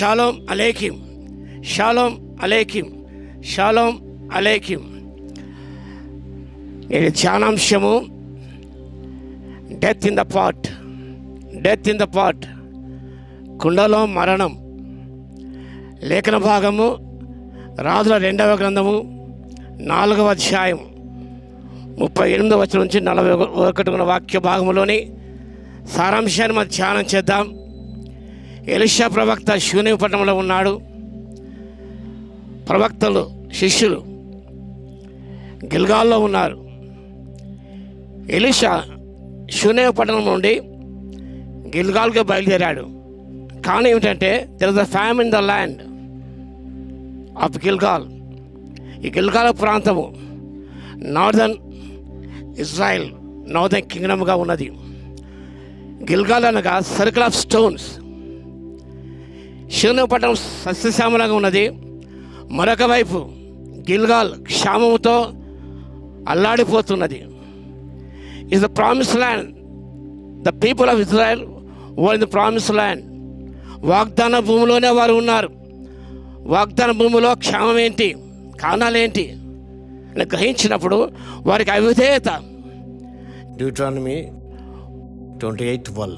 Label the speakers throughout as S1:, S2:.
S1: Shalom అలేకిం, షాలోమ్ అలేకిం, షాలోమ్ అలేకిం. ఇది ధ్యానాంశము death in the pot, death in the pot, కుండలో మరణం. లేఖన భాగము రాజుల 2వ గ్రంథము 4వ అధ్యాయం 38వ వచనం నుంచి 41వ వాక్య భాగంలోని సారాంశాన్ని మనం ధ్యానం చేద్దాం. ఎలీషా ప్రవక్త షూనేము పట్టణంలో ఉన్నాడు. ప్రవక్తలు శిష్యులు గిల్గాల్లో ఉన్నారు. ఎలీషా షూనేము పట్టణం నుండి గిల్గాల్కి బయలుదేరాడు. కానీ ఏమిటంటే there is a famine in the land of గిల్గాల్. ఈ గిల్గాల్ ప్రాంతము నార్దర్న్ ఇజ్రాయెల్, నార్దర్న్ కింగ్డమ్గా ఉన్నది. గిల్గాల్ అనగా సర్కిల్ ఆఫ్ స్టోన్స్. షూనేము పట్టణం సస్యశ్యామలంగా ఉన్నది. మరొక వైపు గిల్గాల్ క్షామముతో అల్లాడిపోతున్నది. Is the promise land. The people of Israel were in the promise land. వాగ్దాన భూమిలోనే వారు ఉన్నారు. వాగ్దాన భూమిలో క్షామం ఏంటి, కారణాలేంటి అని గ్రహించినప్పుడు వారికి అవిధేయత. డ్యూట్రానమీ 28:12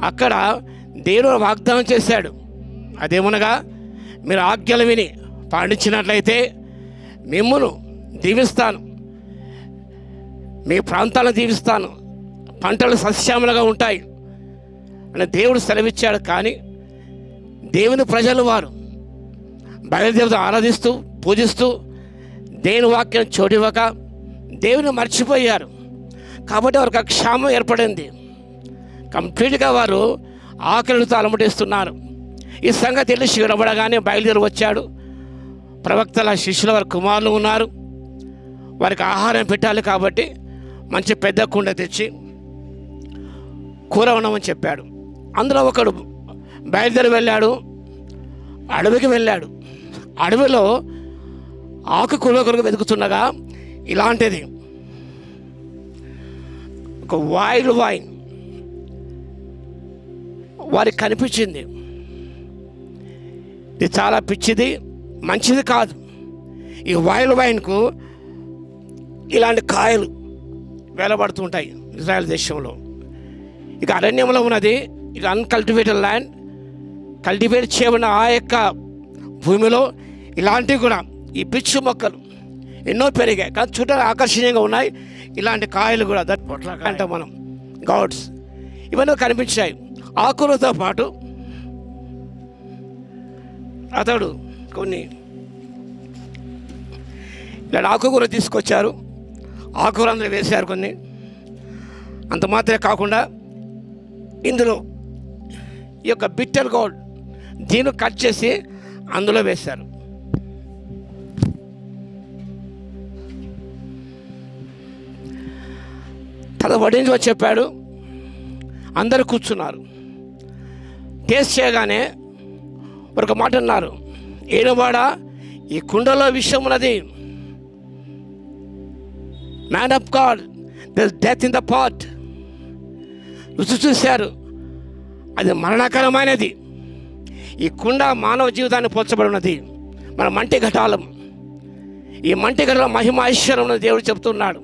S1: అక్కడ దేవుడు వాగ్దానం చేశాడు. అదేమనగా మీరు ఆజ్ఞలు విని పాటించినట్లయితే మిమ్మును దీవిస్తాను, మీ ప్రాంతాలను దీవిస్తాను, పంటలు సస్యశ్యామలుగా ఉంటాయి అని దేవుడు సెలవిచ్చాడు. కానీ దేవుని ప్రజలు వారు బయలుదేవత ఆరాధిస్తూ పూజిస్తూ దేవుని వాక్యం చోటివ్వక దేవుని మర్చిపోయారు. కాబట్టి వారికి క్షామం ఏర్పడింది. కంప్లీట్గా వారు ఆకలితో అలమటిస్తున్నారు. ఈ సంగతి తెలిసి వినబడగానే బయలుదేరి వచ్చాడు. ప్రవక్తల శిష్యుల వారి కుమారులు ఉన్నారు. వారికి ఆహారం పెట్టాలి కాబట్టి మంచి పెద్ద కుండ తెచ్చి కూర ఉండమని చెప్పాడు. అందులో ఒకడు బయలుదేరి వెళ్ళాడు, అడవికి వెళ్ళాడు. అడవిలో ఆకుకూర కొరకు వెతుకుతుండగా ఇలాంటిది ఒక వైల్డ్ వైన్ వారికి కనిపించింది. ఇది చాలా పిచ్చిది, మంచిది కాదు. ఈ వైల్డ్ వైన్కు ఇలాంటి కాయలు వేలబడుతుంటాయి ఇజ్రాయెల్ దేశంలో. ఇక అరణ్యంలో ఉన్నది. ఇది అన్కల్టివేటెడ్ ల్యాండ్. కల్టివేట్ చేయబడిన ఆ యొక్క భూమిలో ఇలాంటివి కూడా ఈ పిచ్చు మొక్కలు ఎన్నో పెరిగాయి. కానీ చూడడానికి ఆకర్షణీయంగా ఉన్నాయి. ఇలాంటి కాయలు కూడా అంటాం మనం, గాడ్స్, ఇవన్నీ కనిపించాయి. ఆకులతో పాటు అతడు కొన్ని ఇలా ఆకుకూర తీసుకొచ్చారు. ఆకుకూర అందులో వేశారు కొన్ని. అంత మాత్రమే కాకుండా ఇందులో ఈ యొక్క బిట్టర్ గోల్డ్ దీన్ని కట్ చేసి అందులో వేశారు. తన వడ్డించి వచ్చి చెప్పాడు. అందరూ కూర్చున్నారు. టేస్ట్ చేయగానే ఒక మాట అన్నారు, ఏనువాడా ఈ కుండలో విషం ఉన్నది. Man of God, there death in the pot. రుచి చూశారు, అది మరణకరమైనది. ఈ కుండ మానవ జీవితాన్ని పోల్చబడినది. మన మంటి ఘటాలం. ఈ మంటి ఘటలో మహిమ ఐశ్వర్యం ఉన్నది దేవుడు చెప్తున్నాడు.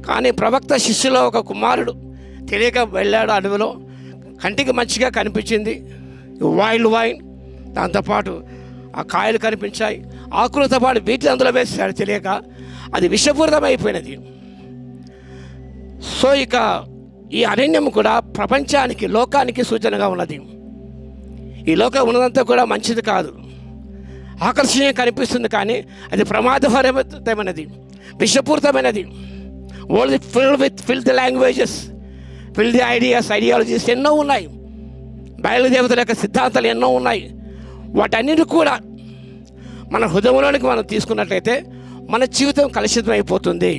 S1: కానీ ప్రవక్త శిష్యులో ఒక కుమారుడు తెలియక వెళ్ళాడు అడవిలో. కంటికి మంచిగా కనిపించింది వైల్డ్ వైన్. దాంతోపాటు ఆ కాయలు కనిపించాయి. ఆకులతో పాటు వీటిని అందులో వేసాడు. తెలియక అది విషపూరితమైపోయినది. సో ఇక ఈ అరణ్యం కూడా ప్రపంచానికి, లోకానికి సూచనగా ఉన్నది. ఈ లోకం ఉన్నదంతా కూడా మంచిది కాదు. ఆకర్షణీయంగా కనిపిస్తుంది, కానీ అది ప్రమాదకరమైనది, విషపూరితమైనది. Only filled languages, filled ideologies ఎన్నో ఉన్నాయి. బయలుదేవతల యొక్క సిద్ధాంతాలు ఎన్నో ఉన్నాయి. వాటన్నిటి కూడా మన హృదయంలోనికి మనం తీసుకున్నట్లయితే మన జీవితం కలుషితం అయిపోతుంది.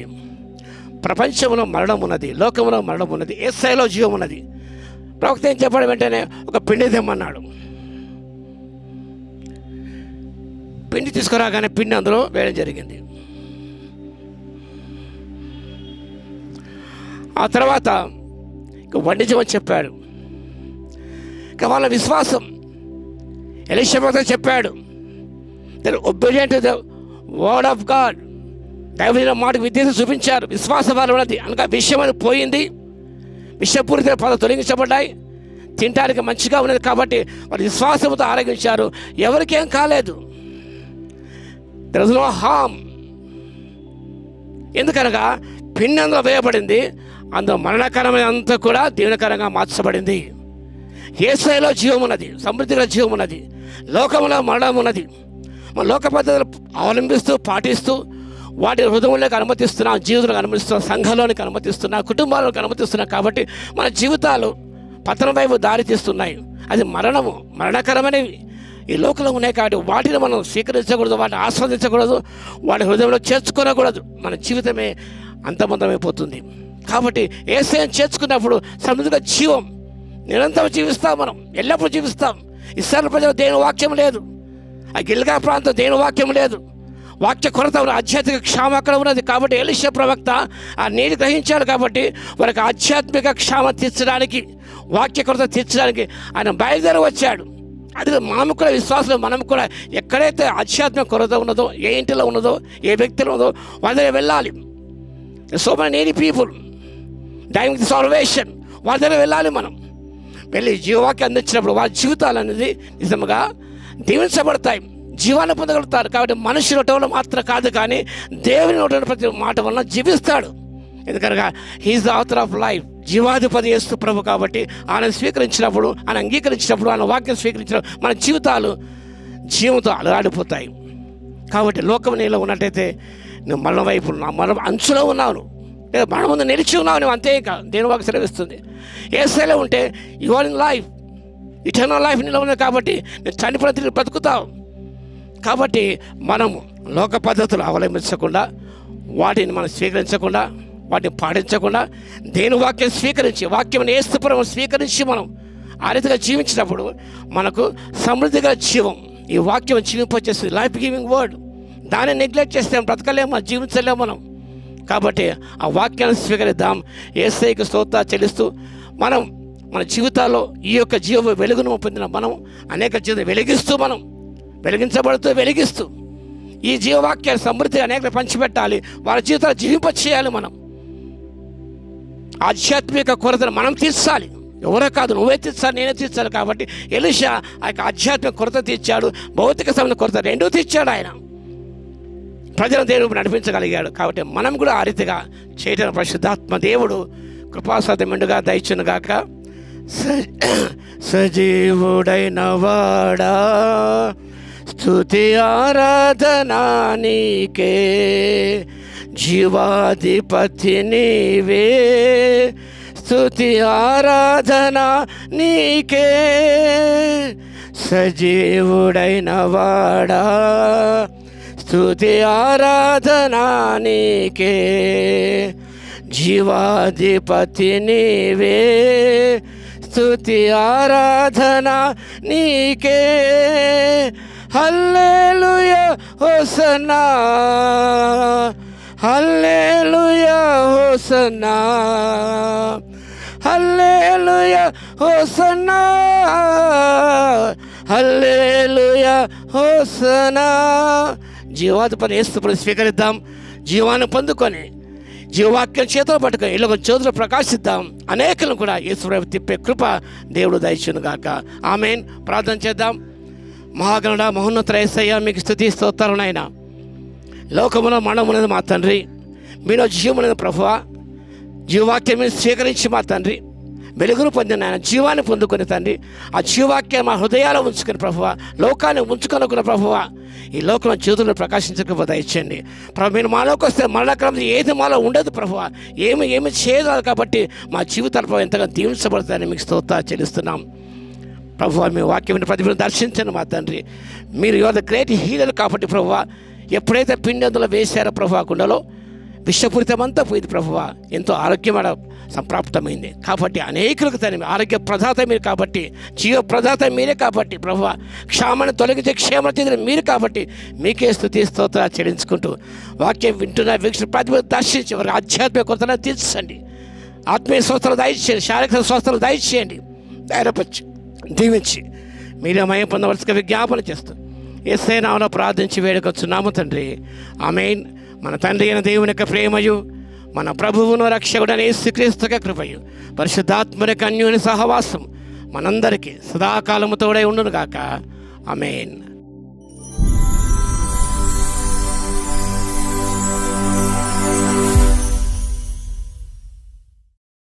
S1: ప్రపంచంలో మరణం ఉన్నది, లోకంలో మరణం ఉన్నది, యేసయ్యలో జీవం ఉన్నది. ప్రవక్త ఏం చెప్పడం వెంటనే ఒక పిండి తెమ్మన్నాడు. పిండి తీసుకురాగానే పిండి అందులో వేయడం జరిగింది. ఆ తర్వాత ఇక వండించమని చెప్పాడు. ఇక వాళ్ళ విశ్వాసం ఎలీషా ప్రవక్త చెప్పాడు, they're obedient to the word of God. దైవజన మాటకు విధేయత చూపించారు. విశ్వాసవాదం ఉన్నది అనగా విషయం అని పోయింది, విషపూరిత పదాలు తొలగించబడ్డాయి, తినడానికి మంచిగా ఉన్నది కాబట్టి వారు విశ్వాసంతో ఆరోగించారు. ఎవరికేం కాలేదు. There was no harm. ఎందుకనగా పిండి అందులో వేయబడింది, అందులో మరణకరమైన అంతా కూడా దీవెనకరంగా మార్చబడింది. యేసులో జీవం ఉన్నది, సమృద్ధిగా జీవం ఉన్నది, లోకంలో మరణం ఉన్నది. మన లోక పద్ధతులు అవలంబిస్తూ పాటిస్తూ వాటి హృదయంలోకి అనుమతిస్తున్నాం, జీవితంలోకి అనుమతిస్తున్నాం, సంఘంలోనికి అనుమతిస్తున్నాం, కుటుంబాలకు అనుమతిస్తున్నాం. కాబట్టి మన జీవితాలు పతనం వైపు దారి తీస్తున్నాయి. అది మరణకరమైనవి ఈ లోకంలో ఉన్నాయి. కాబట్టి వాటిని మనం స్వీకరించకూడదు, వాటిని ఆస్వాదించకూడదు, వాటి హృదయంలో చేర్చుకోనకూడదు. మన జీవితమే అంతమంతమైపోతుంది. కాబట్టి యేసుని చేర్చుకున్నప్పుడు సమృద్ధిగా జీవం నిరంతరం జీవిస్తాం, మనం ఎల్లప్పుడూ జీవిస్తాం. ఇశ్రాయేలు ప్రజలు దేవుని వాక్యం లేదు, ఆ గిల్గా ప్రాంతం దేవుని వాక్యం లేదు, వాక్య కొరత ఉన్న ఆధ్యాత్మిక క్షామ అక్కడ ఉన్నది. కాబట్టి ఎలీషా ప్రవక్త ఆ నీరు గ్రహించాడు. కాబట్టి వారికి ఆధ్యాత్మిక క్షామ తీర్చడానికి, వాక్య కొరత తీర్చడానికి ఆయన బయలుదేరి వచ్చాడు. అది మనం కూడా విశ్వాసంలో మనం కూడా ఎక్కడైతే ఆధ్యాత్మిక కొరత ఉన్నదో, ఏ ఇంటిలో ఉన్నదో, ఏ వ్యక్తిలో ఉన్నదో వాళ్ళ దగ్గర వెళ్ళాలి. So many needy people dying the salvation, వాళ్ళ దగ్గర వెళ్ళాలి. మనం వెళ్ళి జీవవాక్యం అందించినప్పుడు వాళ్ళ జీవితాలు అనేది నిజంగా దీవించబడతాయి, జీవాన్ని పొందగలుగుతారు. కాబట్టి మనిషి నోటంలో మాత్రం కాదు, కానీ దేవుని నోట ప్రతి మాట వలన జీవిస్తాడు. ఎందుకనగా he's the author of life, జీవాధిపతి యేసు ప్రభు. కాబట్టి ఆయన స్వీకరించినప్పుడు, ఆయన అంగీకరించినప్పుడు, ఆయన వాక్యం స్వీకరించినప్పుడు మన జీవితాలు జీవంతో అలరాడిపోతాయి. కాబట్టి లోకం నీలో ఉన్నట్టయితే నువ్వు మరణం వైపు ఉన్నావు, మరణం అంచులో ఉన్నావు, లేదా మరణం ముందు నిలిచి ఉన్నావు, నువ్వు అంతే. ఇంకా దేవుని వాక్యం సెలవిస్తుంది. యేసులో ఉంటే you are in life, eternal life నీలో ఉంది. కాబట్టి నువ్వు చనిపోయిన తిరిగి బ్రతుకుతావు. కాబట్టి మనము లోక పద్ధతులు అవలంబించకుండా, వాటిని మనం స్వీకరించకుండా, వాటిని పాటించకుండా దేవుని వాక్యం స్వీకరించి, వాక్యం యేసుప్రభువు స్వీకరించి మనం ఆ రీతిగా జీవించినప్పుడు మనకు సమృద్ధిగా జీవం, ఈ వాక్యం జీవింపచేస్తుంది, లైఫ్ గివింగ్ వర్డ్. దాన్ని నెగ్లెక్ట్ చేస్తే బ్రతకలేము, జీవించలేము మనం. కాబట్టి ఆ వాక్యాన్ని స్వీకరిద్దాం. యేసయ్యకు స్తోత్రాలు చెల్లిస్తూ మనం మన జీవితాల్లో ఈ యొక్క జీవ వెలుగును పొందిన మనం అనేక జీవితం వెలిగిస్తూ, మనం వెలిగించబడుతూ వెలిగిస్తూ ఈ జీవవాక్యాన్ని సమృద్ధిగా అనేక పంచిపెట్టాలి. వాళ్ళ జీవితాలు జీవింపచేయాలి. మనం ఆధ్యాత్మిక కొరతను మనం తీర్చాలి. ఎవరో కాదు, నువ్వే తీర్చాలి, నేనే తీర్చాలి. కాబట్టి ఎలీషా ఆ యొక్క ఆధ్యాత్మిక కొరత తీర్చాడు, భౌతిక సంబంధ కొరత రెండూ తీర్చాడు. ఆయన ప్రజల దేవుడు నడిపించగలిగాడు. కాబట్టి మనం కూడా ఆ రీతిగా చేయటం పరిశుద్ధాత్మ దేవుడు కృపాసత మెండుగా దయచునుగాక. సజీవుడైన వాడా స్తుతి ఆరాధనా నీకే, జీవాధిపతి నీవే, స్తుతి ఆరాధన నీకే. సజీవుడైన వాడా స్తుతి ఆరాధన నీకే, జీవాధిపతి నీవే, స్తుతి ఆరాధన నీకే. హల్లెలూయా హోసన్నా, హల్లెలూయా హోసన్నా, హల్లెలూయా హోసన్నా, హల్లెలూయా హోసన్నా. జీవాధిపతి యేసుప్రభువుని స్వీకరిద్దాం. జీవాన్ని పొందుకొని జీవవాక్యం చేతులు పట్టుకొని ఇళ్ళ చేతులు ప్రకాశిద్దాం. అనేకలను కూడా యేసుప్రభు తిప్పే కృప దేవుడు దయచునుగాక. ఆమేన్. ప్రార్థన చేద్దాం. మహాగణుడ మహోన్నత యేసయ్య, మీకు స్తుతి స్తోత్రాలు నాయన. లోకములో మరణమున్నది మా తండ్రి, మీలో జీవమున్నది ప్రభువా. జీవవాక్యం స్వీకరించి మా తండ్రి వెలుగును పొందిన ఆయన జీవాన్ని పొందుకొని తండ్రి, ఆ జీవాక్యం మా హృదయాలు ఉంచుకొని ప్రభువా, లోకాన్ని ఉంచుకొనుకున్న ప్రభువా, ఈ లోకంలో చేతుల్లో ప్రకాశించకపోతే ఇచ్చండి ప్రభు. మీరు మాలోకి వస్తే మరణక్రమం ఏది మాలో ఉండదు ప్రభువా, ఏమి చేయదు. కాబట్టి మా జీవితాలపై ఎంతగా దీవించబడతాయని మీకు స్తోత్రాలు చెల్లిస్తున్నాం ప్రభువా. మీ వాక్యం ప్రతిభను దర్శించండి మా తండ్రి. మీరు you are the great healer. కాబట్టి ప్రభువా, ఎప్పుడైతే పిండి అందులో వేశారో ప్రభువా, కుండలో విషపూరితమంతా పోయింది ప్రభువా, ఎంతో ఆరోగ్యమైన సంప్రాప్తమైంది. కాబట్టి అనేకులకు తన ఆరోగ్య ప్రదాత మీరు, కాబట్టి జీవ ప్రదాత మీరే. కాబట్టి ప్రభువా, క్షామాన్ని తొలగించే క్షేమ చెందిన మీరు. కాబట్టి మీకే స్తుతి స్తోత్రాలు చెల్లించుకుంటూ వాక్యం వింటున్న వీక్షణ ప్రతిభ దర్శించి వారి ఆధ్యాత్మిక కొరతను తీర్చండి. ఆత్మీయ స్వస్థలు దయచేయండి, శారీరక స్వస్థలు దయచేయండి, ధైర్యపరిచి దీవించి మీరే మహిమ పొందవలసిగా విజ్ఞాపన చేస్తూ యేసయ్య నామములో ప్రార్థించి వేడుకొచ్చున్నాము తండ్రి. ఆమేన్. మన తండ్రి అయిన దేవుని యొక్క ప్రేమయు, మన ప్రభువును రక్షకుడైన యేసుక్రీస్తు యొక్క కృపయు, పరిశుద్ధాత్మ యొక్క అన్యోన్య సహవాసం మనందరికీ సదాకాలము తోడై ఉండును గాక. ఆమేన్.